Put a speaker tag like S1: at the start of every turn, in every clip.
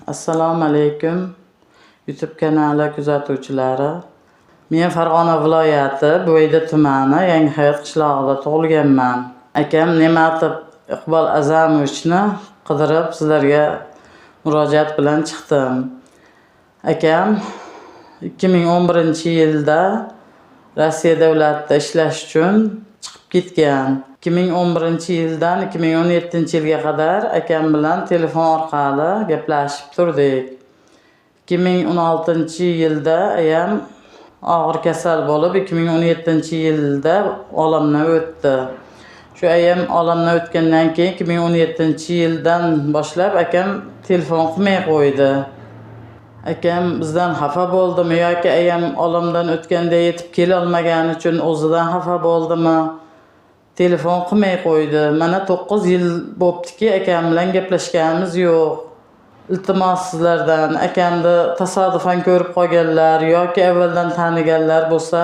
S1: Assalomu alaykum. YouTube kanali kuzatuvchilari. Men Farg'ona viloyati Bo'yda tumani Yangihayot qishlog'ida tug'ilganman. Akam Ne'matov Iqbol Azamovichni qidirib sizlarga murojaat bilan chiqdim. Akam 2011-yilda Rossiya davlatida ishlash uchun chiqib ketgan. 2011-yildan 2017-yilga qadar akam bilan telefon orqali gaplashib turdik. 2016-yilda ayam og'ir kasal bo'lib 2017-yilda olamdan o'tdi. Shu ayam olamdan o'tgandan keyin 2017-yildan boshlab akam telefon qilmay qo'ydi. Akam bizdan xafa bo'ldimi yoki ayam olamdan o'tganda yetib kela olmagani uchun o'zidan xafa bo'ldimi? Telefon qilmay qo'ydi. Mana 9 yil bo'ptiki akam bilan gaplashganimiz yo'q. Iltimos sizlardan akamni tasodifan ko'rib qolganlar yoki avvaldan taniganlar bo'lsa,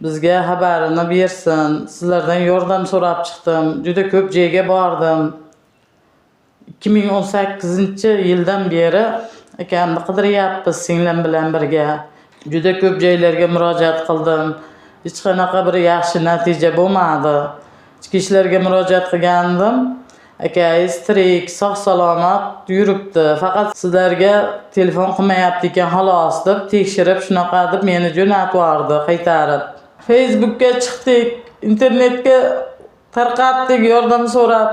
S1: bizga xabarini bersin. Sizlardan yordam so'rab chiqdim. Juda ko'p joyga bordim. 2018-yildan beri akamni qidiryapmiz singlim bilan birga. Juda ko'p joylarga murojaat qildim. Hech qanaqa bir yaxshi natija bo'lmadi. Ichki ishlarga murojaat qilgandim. Akangiz tirik, sog' salomat yuribdi. Faqat sizlarga telefon qilmayapti ekan xolos deb tekshirib shunaqa deb meni jo'natib yubordi qaytarib. Facebookga chiqdik, internetga tarqatdik yordam so'rab.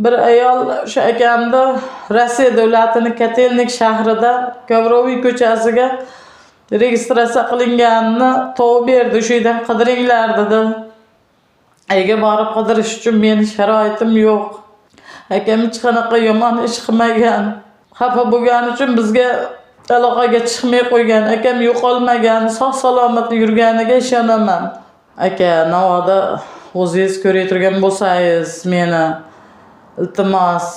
S1: Bir ayol o'sha akamni Rossiya davlatining Kotelnik shahrida Gavroviy ko'chasiga registratsiya qilinganini topib berdi. Shu yerdan qidiringlar dedi. Ayga borib qidirish uchun meni sharoitim yo'q. Akam hech qanaqa yomon ish qilmagan. Xafa bo'lgani uchun bizga aloqaga chiqmay qo'ygan. Akam yo'qolmagan, sog' salomat yurganiga ishonaman. Aka, navoda o'zingiz ko'rib turgan bo'lsangiz, meni iltimos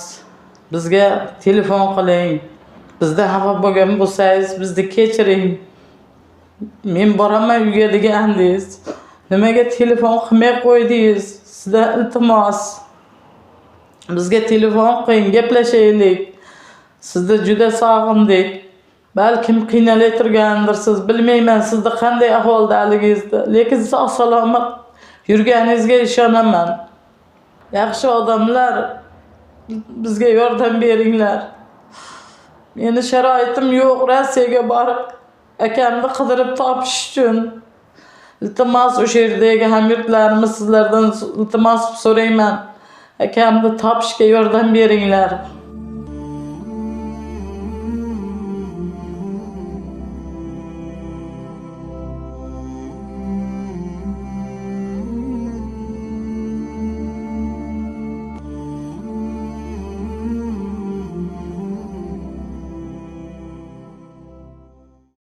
S1: bizga telefon qiling. Bizda xafa bo'lgan bo'lsangiz, bizni kechiring. Men boraman uyga degandingiz. Nimaga telefon qilmay qo'ydingiz? Sizdan iltimos. Bizga telefon qiling, gaplashaylik. Sizni juda sog'indik. Balkim qiynalib turgandirsiz, bilmayman sizni qanday ahvoldaligingizni, lekin sog' salomat yurganingizga ishonaman. Yaxshi odamlar, bizga yordam beringlar. Meni sharoitim yo'q Rossiyaga borib akamni qidirib topish uchun. Iltimos o'sha yerdagi hamyurtlarimiz sizlardan iltimos so'rayman. Akamni topishga yordam beringlar.